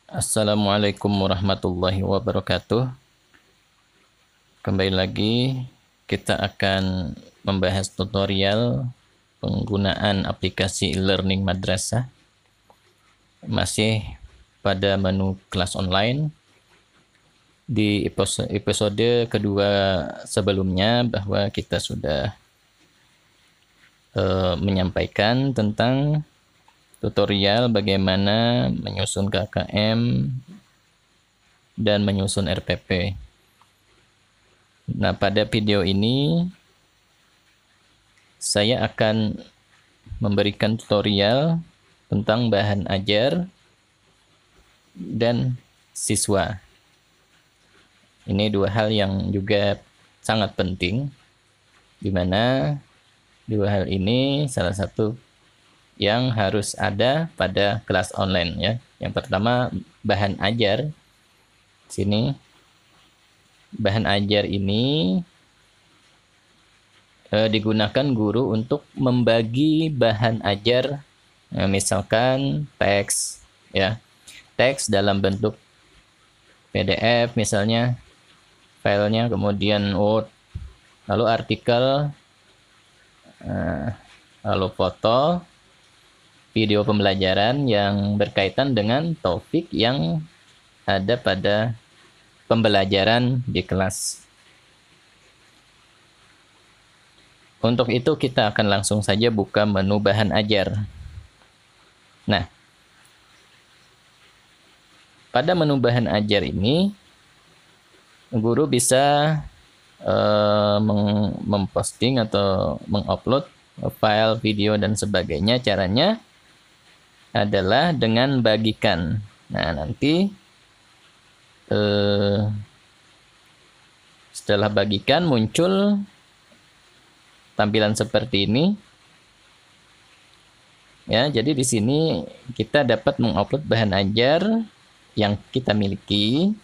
Assalamualaikum warahmatullahi wabarakatuh. Kembali lagi kita akan membahas tutorial penggunaan aplikasi e-learning madrasah. Masih pada menu kelas online. Di episode kedua sebelumnya bahwa kita sudah menyampaikan tentang tutorial bagaimana menyusun KKM dan menyusun RPP. Nah, pada video ini saya akan memberikan tutorial tentang bahan ajar dan siswa. Ini dua hal yang juga sangat penting, di mana dua hal ini salah satu yang harus ada pada kelas online ya. Yang pertama bahan ajar. Sini bahan ajar ini digunakan guru untuk membagi bahan ajar, misalkan teks ya, teks dalam bentuk PDF misalnya filenya, kemudian Word, lalu artikel, lalu foto, video pembelajaran yang berkaitan dengan topik yang ada pada pembelajaran di kelas. Untuk itu kita akan langsung saja buka menu bahan ajar. Nah, pada menu bahan ajar ini guru bisa memposting atau mengupload file, video dan sebagainya. Caranya adalah dengan bagikan. Nah, nanti setelah bagikan muncul tampilan seperti ini. Ya, jadi di sini kita dapat mengupload bahan ajar yang kita miliki.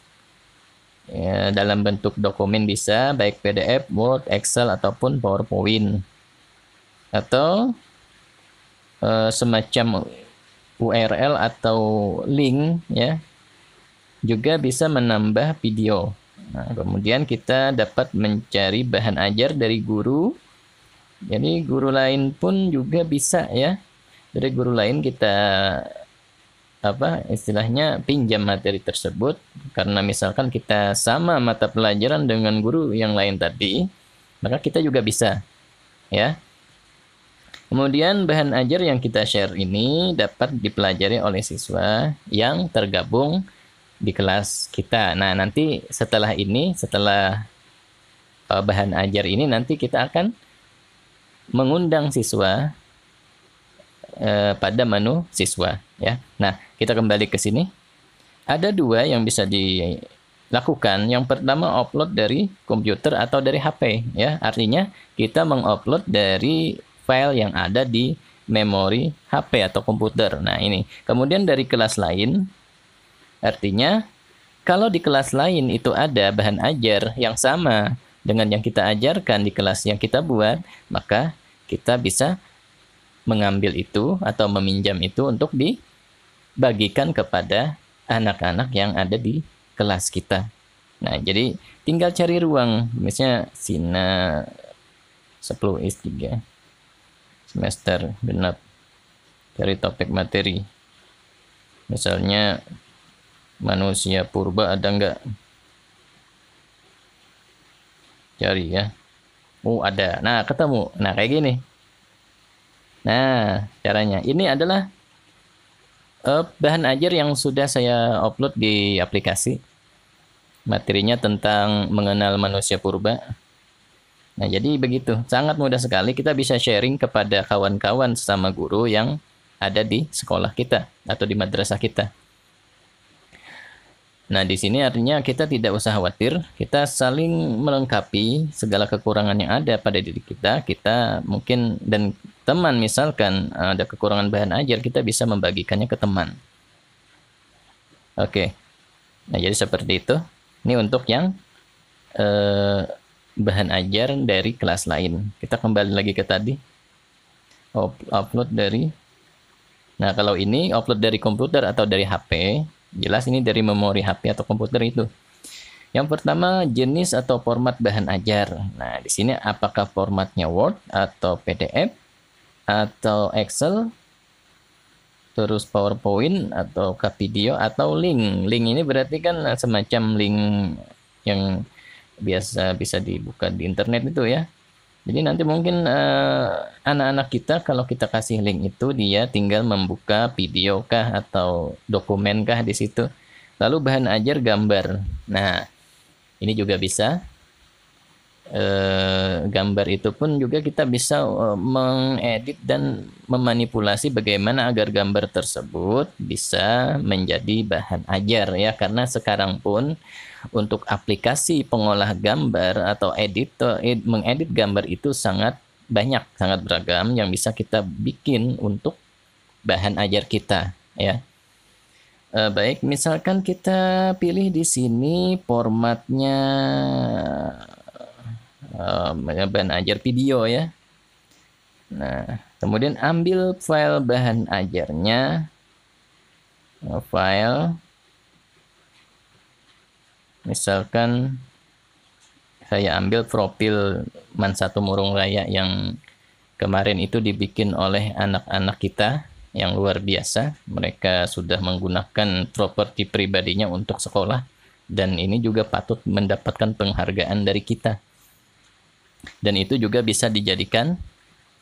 Ya, dalam bentuk dokumen bisa, baik PDF, Word, Excel ataupun PowerPoint. Atau semacam URL atau link ya. Juga bisa menambah video. Nah, kemudian kita dapat mencari bahan ajar dari guru. Jadi guru lain pun juga bisa ya. Dari guru lain kita istilahnya pinjam materi tersebut, karena misalkan kita sama mata pelajaran dengan guru yang lain tadi, maka kita juga bisa ya. Kemudian bahan ajar yang kita share ini dapat dipelajari oleh siswa yang tergabung di kelas kita. Nah, nanti setelah ini, setelah bahan ajar ini, nanti kita akan mengundang siswa pada menu siswa ya. Nah, kita kembali ke sini. Ada dua yang bisa dilakukan. Yang pertama, upload dari komputer atau dari HP ya. Artinya kita mengupload dari file yang ada di memori HP atau komputer. Nah, ini. Kemudian dari kelas lain, artinya kalau di kelas lain itu ada bahan ajar yang sama dengan yang kita ajarkan di kelas yang kita buat, maka kita bisa mengambil itu atau meminjam itu untuk dibagikan kepada anak-anak yang ada di kelas kita. Nah, jadi tinggal cari ruang, misalnya Sina 10S3 semester genap, cari topik materi. Misalnya manusia purba, ada enggak? Cari ya. Oh, ada. Nah, ketemu. Nah, kayak gini. Nah, caranya. Ini adalah bahan ajar yang sudah saya upload di aplikasi. Materinya tentang mengenal manusia purba. Nah, jadi begitu. Sangat mudah sekali. Kita bisa sharing kepada kawan-kawan sesama guru yang ada di sekolah kita atau di madrasah kita. Nah, di sini artinya kita tidak usah khawatir, kita saling melengkapi segala kekurangan yang ada pada diri kita. Kita mungkin, dan teman misalkan ada kekurangan bahan ajar, kita bisa membagikannya ke teman. Oke. Nah, jadi seperti itu. Ini untuk yang bahan ajar dari kelas lain. Kita kembali lagi ke tadi. Upload dari. Nah, kalau ini upload dari komputer atau dari HP, Jelas ini dari memori HP atau komputer itu. Yang pertama, jenis atau format bahan ajar. Nah, di sini apakah formatnya Word atau PDF atau Excel, terus PowerPoint atau video atau link. Link ini berarti kan semacam link yang biasa bisa dibuka di internet itu ya. Jadi nanti mungkin anak-anak kita kalau kita kasih link itu dia tinggal membuka video kah atau dokumen kah di situ. Lalu bahan ajar gambar. Nah, ini juga bisa. Gambar itu pun juga kita bisa mengedit dan memanipulasi bagaimana agar gambar tersebut bisa menjadi bahan ajar ya, karena sekarang pun untuk aplikasi pengolah gambar atau mengedit gambar itu sangat banyak, sangat beragam yang bisa kita bikin untuk bahan ajar kita ya. Baik, misalkan kita pilih di sini formatnya bahan ajar video ya. Nah, kemudian ambil file bahan ajarnya, file, misalkan saya ambil profil Man1 Murung Raya yang kemarin itu dibikin oleh anak-anak kita yang luar biasa. Mereka sudah menggunakan properti pribadinya untuk sekolah, dan ini juga patut mendapatkan penghargaan dari kita. Dan itu juga bisa dijadikan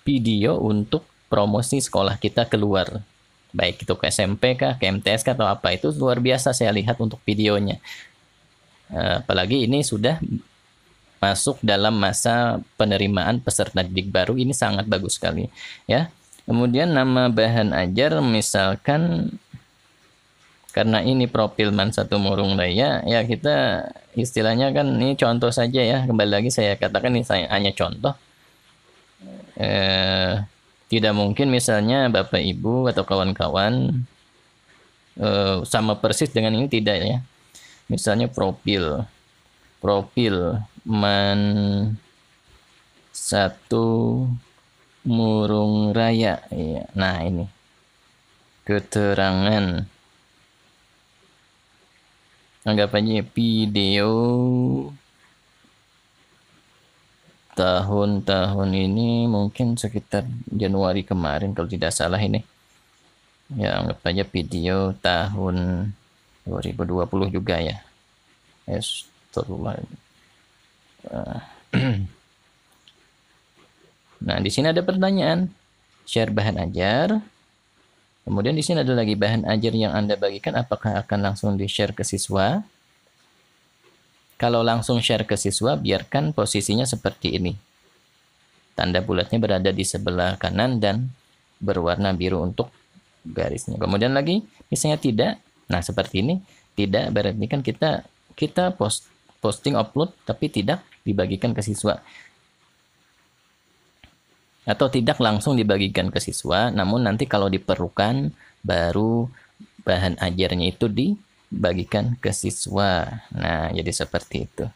video untuk promosi sekolah kita keluar. Baik itu ke SMP kah, ke MTS kah, atau apa. Itu luar biasa saya lihat untuk videonya. Apalagi ini sudah masuk dalam masa penerimaan peserta didik baru. Ini sangat bagus sekali. Ya. Kemudian nama bahan ajar misalkan, karena ini profil Man1 Murung Raya, ya kita istilahnya kan ini contoh saja ya. Kembali lagi saya katakan ini hanya contoh. Tidak mungkin misalnya Bapak Ibu atau kawan-kawan sama persis dengan ini, tidak ya. Misalnya profil Man1 Murung Raya. Ya. Nah ini keterangan, anggap aja video tahun ini mungkin sekitar Januari kemarin kalau tidak salah ini ya. Anggap aja video tahun 2020 juga ya. Nah, di sini ada pertanyaan, share bahan ajar. Kemudian di sini ada lagi bahan ajar yang Anda bagikan, apakah akan langsung di-share ke siswa? Kalau langsung share ke siswa, biarkan posisinya seperti ini. Tanda bulatnya berada di sebelah kanan dan berwarna biru untuk garisnya. Kemudian lagi, misalnya tidak. Nah, seperti ini. Tidak, berarti kan kita posting upload tapi tidak dibagikan ke siswa. Atau tidak langsung dibagikan ke siswa, namun nanti kalau diperlukan baru bahan ajarnya itu dibagikan ke siswa. Nah, jadi seperti itu.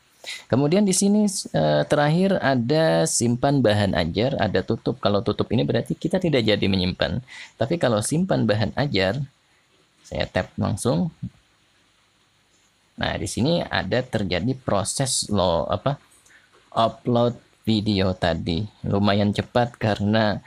Kemudian di sini terakhir ada simpan bahan ajar, ada tutup. Kalau tutup ini berarti kita tidak jadi menyimpan. Tapi kalau simpan bahan ajar, saya tap langsung. Nah, di sini ada terjadi proses upload video tadi. Lumayan cepat karena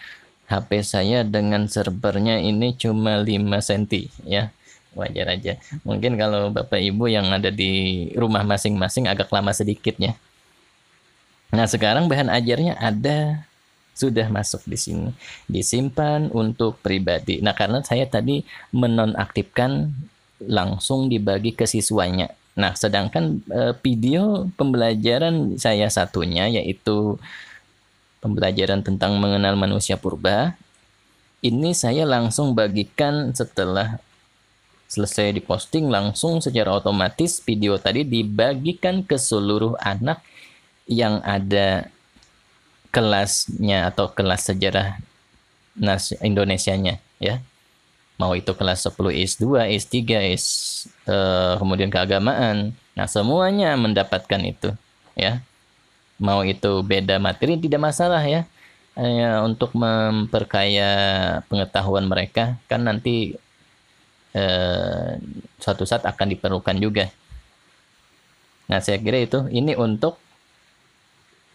HP saya dengan servernya ini cuma 5 cm ya. Wajar aja. Mungkin kalau Bapak Ibu yang ada di rumah masing-masing agak lama sedikit ya. Nah, sekarang bahan ajarnya sudah masuk di sini. Disimpan untuk pribadi. Nah, karena saya tadi menonaktifkan langsung dibagi ke siswanya. Nah, sedangkan video pembelajaran saya satunya, yaitu pembelajaran tentang mengenal manusia purba, ini saya langsung bagikan setelah selesai diposting, langsung secara otomatis video tadi dibagikan ke seluruh anak yang ada kelasnya atau kelas sejarah Indonesianya ya. Mau itu kelas 10 S2, S3, kemudian keagamaan. Nah, semuanya mendapatkan itu ya. Mau itu beda materi tidak masalah ya. Untuk memperkaya pengetahuan mereka, kan nanti suatu saat akan diperlukan juga. Nah, saya kira ini untuk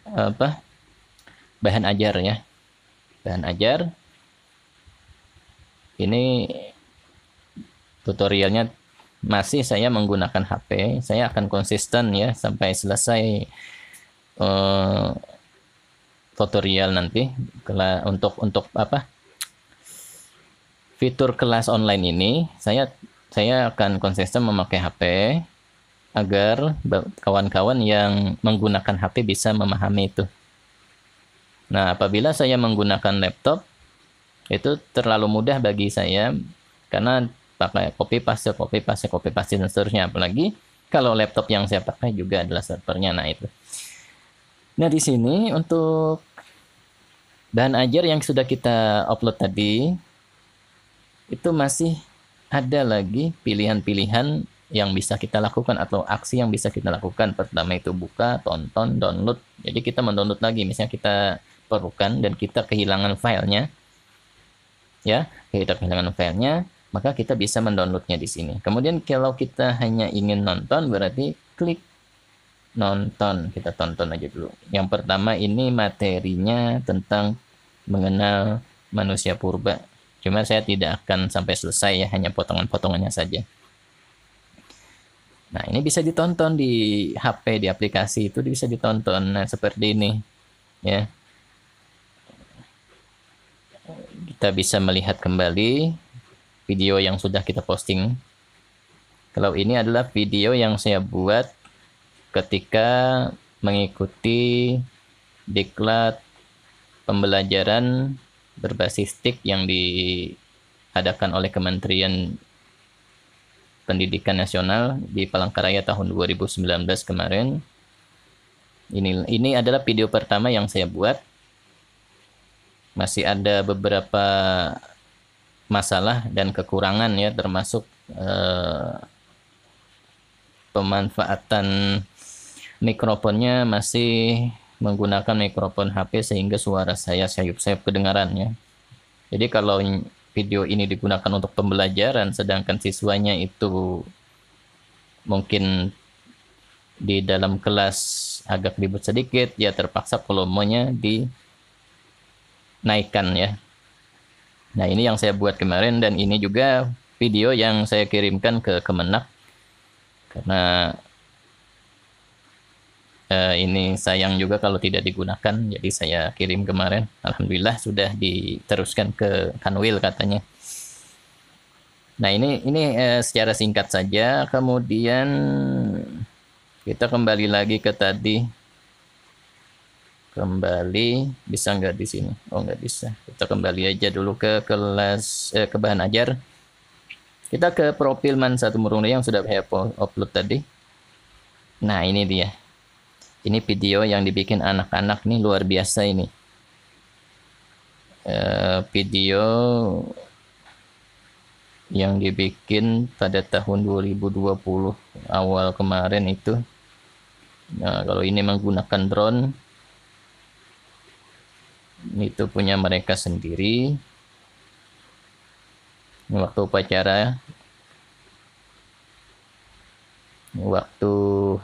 apa, bahan ajar ya. Bahan ajar ini tutorialnya masih saya menggunakan HP. Saya akan konsisten ya sampai selesai tutorial nanti. Untuk apa, fitur kelas online ini saya akan konsisten memakai HP agar kawan-kawan yang menggunakan HP bisa memahami itu. Nah, apabila saya menggunakan laptop, itu terlalu mudah bagi saya karena pakai copy paste dan seterusnya. Apalagi kalau laptop yang saya pakai juga adalah servernya. Nah, itu. Nah, di sini untuk bahan ajar yang sudah kita upload tadi, itu masih ada lagi pilihan-pilihan yang bisa kita lakukan atau aksi yang bisa kita lakukan. Pertama itu buka, tonton, download. Jadi kita mendownload lagi, misalnya kita perlukan dan kita kehilangan filenya, ya, kita kehilangan filenya, maka kita bisa mendownloadnya di sini. Kemudian kalau kita hanya ingin nonton, berarti klik nonton, kita tonton aja dulu. Yang pertama ini materinya tentang mengenal manusia purba. Cuma saya tidak akan sampai selesai ya, hanya potongan-potongannya saja. Nah, ini bisa ditonton di HP, di aplikasi itu bisa ditonton. Nah, seperti ini ya. Kita bisa melihat kembali video yang sudah kita posting. Kalau ini adalah video yang saya buat ketika mengikuti diklat pembelajaran berbasis TIK yang diadakan oleh Kementerian Pendidikan Nasional di Palangkaraya tahun 2019 kemarin. Ini adalah video pertama yang saya buat. Masih ada beberapa masalah dan kekurangan ya, termasuk pemanfaatan mikrofonnya masih menggunakan mikrofon HP sehingga suara saya sayup-sayup kedengarannya. Jadi kalau video ini digunakan untuk pembelajaran sedangkan siswanya itu mungkin di dalam kelas agak ribet sedikit, ya terpaksa volumenya dinaikkan ya. Nah, ini yang saya buat kemarin dan ini juga video yang saya kirimkan ke Kemenak karena ini sayang juga kalau tidak digunakan, jadi saya kirim kemarin. Alhamdulillah sudah diteruskan ke Kanwil katanya. Nah, ini secara singkat saja. Kemudian kita kembali lagi ke tadi. Kembali, bisa nggak di sini? Oh, nggak bisa. Kita kembali aja dulu ke kelas, ke bahan ajar. Kita ke profil Man Satu Murung yang sudah saya upload tadi. Nah, ini dia. Ini video yang dibikin anak-anak nih, luar biasa ini. Video yang dibikin pada tahun 2020 awal kemarin itu. Nah, kalau ini menggunakan drone, itu punya mereka sendiri. Ini waktu upacara, waktu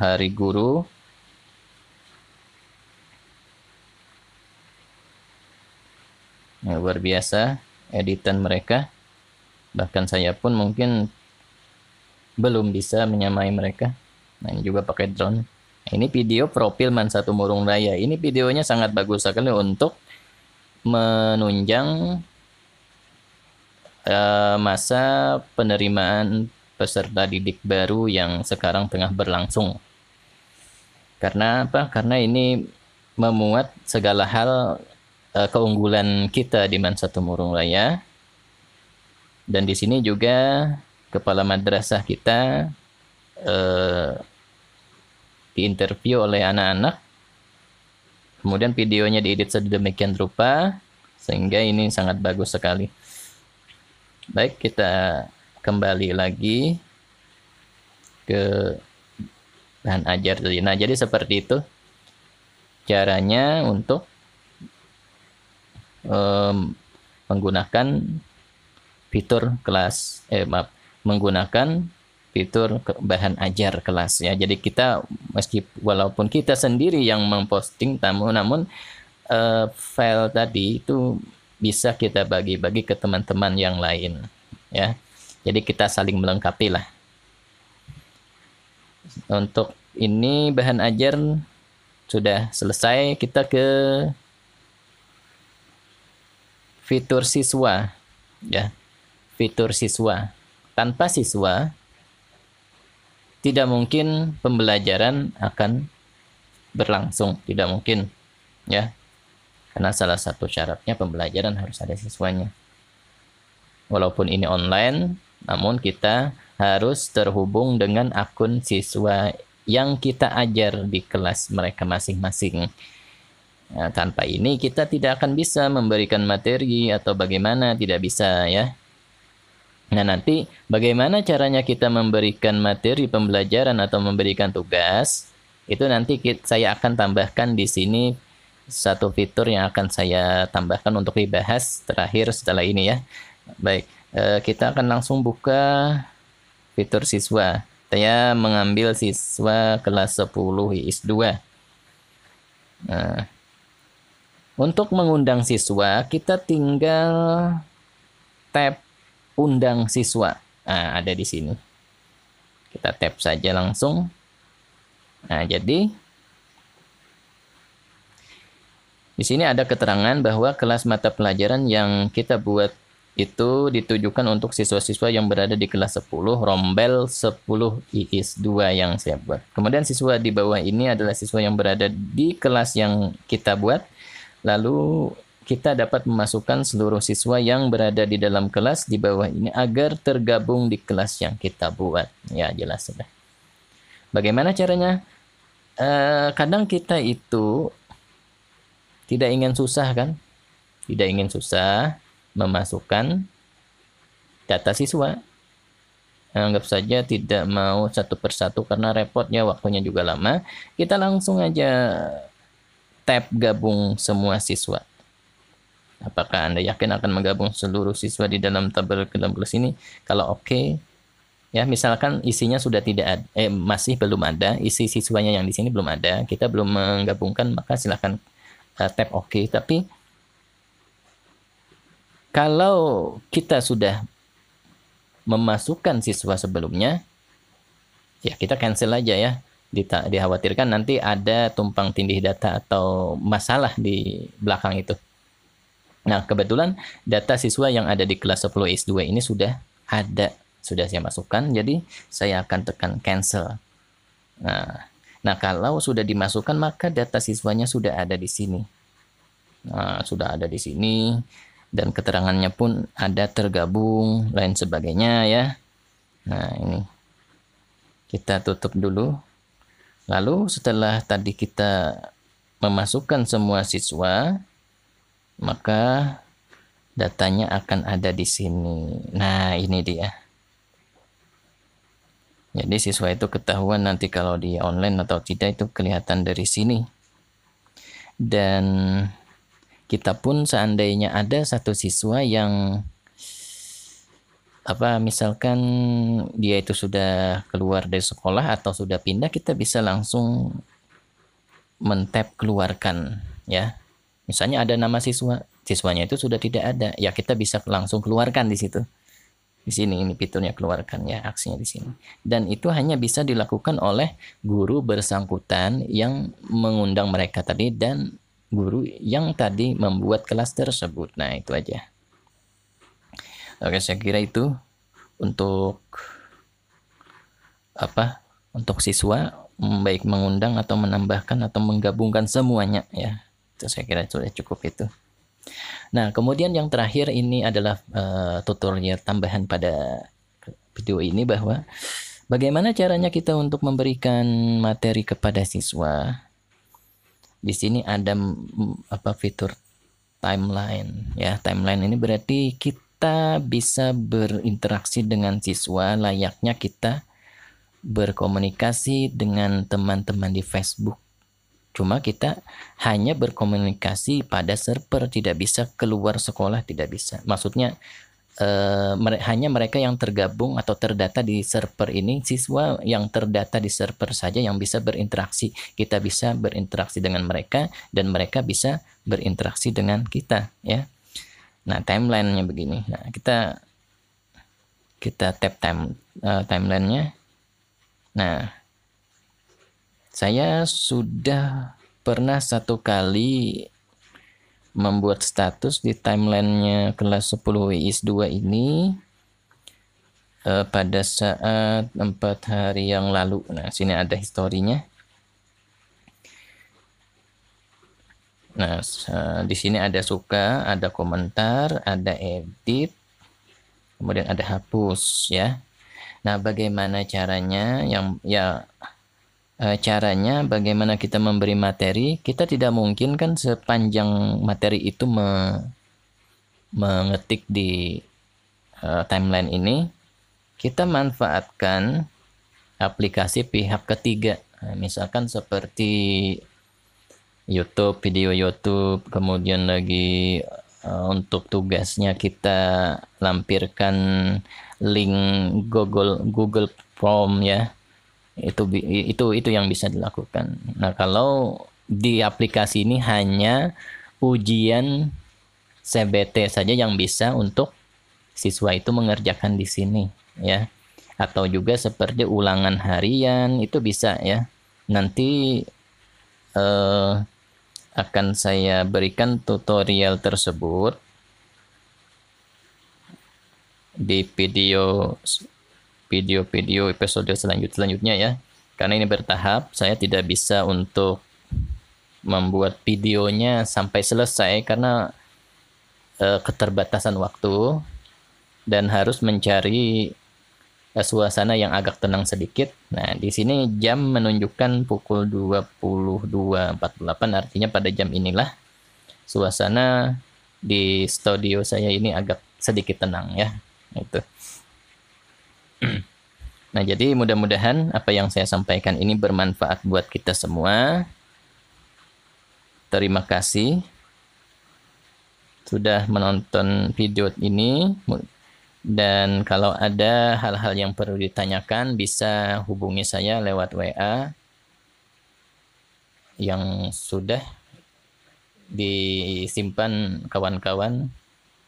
hari guru. Nah, luar biasa editan mereka. Bahkan saya pun mungkin belum bisa menyamai mereka. Nah, ini juga pakai drone. Nah, ini video profil Man Satu Murung Raya. Ini videonya sangat bagus sekali untuk menunjang masa penerimaan peserta didik baru yang sekarang tengah berlangsung. Karena apa? Karena ini memuat segala hal keunggulan kita di Man Satu Murung Raya. Dan di sini juga kepala madrasah kita diinterview oleh anak-anak. Kemudian videonya diedit sedemikian rupa sehingga ini sangat bagus sekali. Baik, kita kembali lagi ke bahan ajar tadi. Nah, jadi seperti itu caranya untuk menggunakan fitur kelas menggunakan fitur bahan ajar kelas ya. Jadi kita walaupun kita sendiri yang memposting namun file tadi itu bisa kita bagi-bagi ke teman-teman yang lain ya. Jadi kita saling melengkapi lah. Untuk ini bahan ajar sudah selesai, kita ke fitur siswa ya. Fitur siswa. Tanpa siswa tidak mungkin pembelajaran akan berlangsung, tidak mungkin ya. Karena salah satu syaratnya pembelajaran harus ada siswanya. Walaupun ini online, namun kita harus terhubung dengan akun siswa yang kita ajar di kelas mereka masing-masing. Nah, tanpa ini kita tidak akan bisa memberikan materi atau bagaimana, tidak bisa ya. Nah, nanti bagaimana caranya kita memberikan materi pembelajaran atau memberikan tugas, itu nanti saya akan tambahkan di sini satu fitur yang akan saya tambahkan untuk dibahas terakhir setelah ini ya. Baik, kita akan langsung buka fitur siswa. Saya mengambil siswa kelas 10 IIS 2. Nah, untuk mengundang siswa, kita tinggal tap undang siswa. Nah, ada di sini. Kita tap saja langsung. Nah, jadi di sini ada keterangan bahwa kelas mata pelajaran yang kita buat itu ditujukan untuk siswa-siswa yang berada di kelas 10, rombel 10 IIS 2 yang saya buat. Kemudian siswa di bawah ini adalah siswa yang berada di kelas yang kita buat. Lalu kita dapat memasukkan seluruh siswa yang berada di dalam kelas di bawah ini agar tergabung di kelas yang kita buat. Ya, jelas sudah. Bagaimana caranya? Kadang kita itu tidak ingin susah kan? Tidak ingin susah memasukkan data siswa. Anggap saja tidak mau satu persatu karena repotnya, waktunya juga lama. Kita langsung aja tab gabung semua siswa. Apakah Anda yakin akan menggabung seluruh siswa di dalam tabel kelas ini? Kalau oke, ya misalkan isinya sudah tidak ada, masih belum ada, isi siswanya yang di sini belum ada, kita belum menggabungkan, maka silakan tab oke. Tapi kalau kita sudah memasukkan siswa sebelumnya, ya kita cancel aja ya. Dikhawatirkan nanti ada tumpang tindih data atau masalah di belakang itu. Nah, kebetulan data siswa yang ada di kelas 10 IIS 2 ini sudah ada, sudah saya masukkan, jadi saya akan tekan cancel. Nah, kalau sudah dimasukkan maka data siswanya sudah ada di sini. Nah, sudah ada di sini dan keterangannya pun ada tergabung, lain sebagainya ya. Nah, ini kita tutup dulu. Lalu setelah tadi kita memasukkan semua siswa, maka datanya akan ada di sini. Nah, ini dia. Jadi siswa itu ketahuan nanti kalau dia online atau tidak itu kelihatan dari sini. Dan kita pun seandainya ada satu siswa yang misalkan dia itu sudah keluar dari sekolah atau sudah pindah, kita bisa langsung men-tap keluarkan ya. Misalnya ada nama siswanya itu sudah tidak ada, ya kita bisa langsung keluarkan di situ. Di sini ini fiturnya keluarkan ya, aksinya di sini. Dan itu hanya bisa dilakukan oleh guru bersangkutan yang mengundang mereka tadi dan guru yang tadi membuat kelas tersebut. Nah, itu aja. Oke, saya kira itu untuk untuk siswa, baik mengundang atau menambahkan atau menggabungkan semuanya ya. Itu saya kira sudah cukup itu. Nah, kemudian yang terakhir ini adalah tutorial tambahan pada video ini, bahwa bagaimana caranya kita untuk memberikan materi kepada siswa. Di sini ada fitur timeline ya. Timeline ini berarti kita bisa berinteraksi dengan siswa layaknya kita berkomunikasi dengan teman-teman di Facebook. Cuma kita hanya berkomunikasi pada server, tidak bisa keluar sekolah, tidak bisa. Maksudnya hanya mereka yang tergabung atau terdata di server ini, siswa yang terdata di server saja yang bisa berinteraksi. Kita bisa berinteraksi dengan mereka dan mereka bisa berinteraksi dengan kita, ya. Nah, timelinenya begini. Nah, kita tap timelinenya. Nah, saya sudah pernah satu kali membuat status di timelinenya kelas 10 WIS 2 ini pada saat 4 hari yang lalu. Nah, sini ada historinya. Nah, di sini ada suka, ada komentar, ada edit, kemudian ada hapus, ya. Nah, bagaimana caranya? Caranya bagaimana kita memberi materi? Kita tidak mungkin kan sepanjang materi itu mengetik di timeline ini. Kita manfaatkan aplikasi pihak ketiga. Nah, misalkan seperti YouTube, video YouTube, kemudian lagi untuk tugasnya kita lampirkan link Google Form, ya. Itu yang bisa dilakukan. Nah, kalau di aplikasi ini hanya ujian CBT saja yang bisa untuk siswa itu mengerjakan di sini, ya. Atau juga seperti ulangan harian itu bisa, ya. Nanti akan saya berikan tutorial tersebut di video episode selanjutnya, ya. Karena ini bertahap, saya tidak bisa untuk membuat videonya sampai selesai karena keterbatasan waktu dan harus mencari suasana yang agak tenang sedikit. Nah, di sini jam menunjukkan pukul 22.48, artinya pada jam inilah suasana di studio saya ini agak sedikit tenang, ya. Itu. Nah, jadi mudah-mudahan apa yang saya sampaikan ini bermanfaat buat kita semua. Terima kasih sudah menonton video ini. Dan kalau ada hal-hal yang perlu ditanyakan, bisa hubungi saya lewat WA yang sudah disimpan kawan-kawan,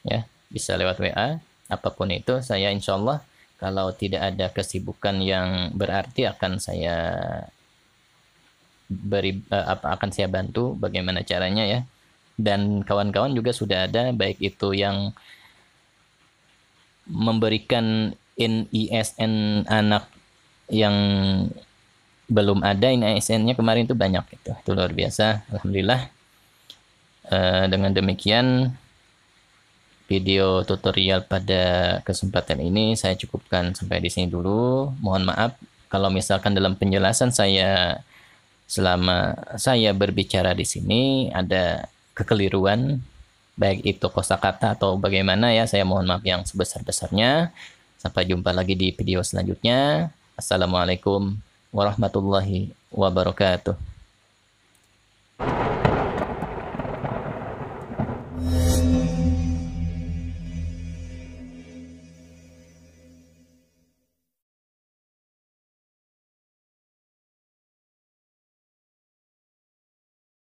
ya. Bisa lewat WA, apapun itu. Saya insya Allah kalau tidak ada kesibukan yang berarti akan saya bantu bagaimana caranya, ya. Dan kawan-kawan juga sudah ada, baik itu yang memberikan NISN anak yang belum ada NISN-nya kemarin itu banyak, itu luar biasa, alhamdulillah. Dengan demikian video tutorial pada kesempatan ini saya cukupkan sampai di sini dulu. Mohon maaf kalau misalkan dalam penjelasan saya selama saya berbicara di sini ada kekeliruan, baik itu kosakata atau bagaimana, ya. Saya mohon maaf yang sebesar-besarnya. Sampai jumpa lagi di video selanjutnya. Assalamualaikum warahmatullahi wabarakatuh.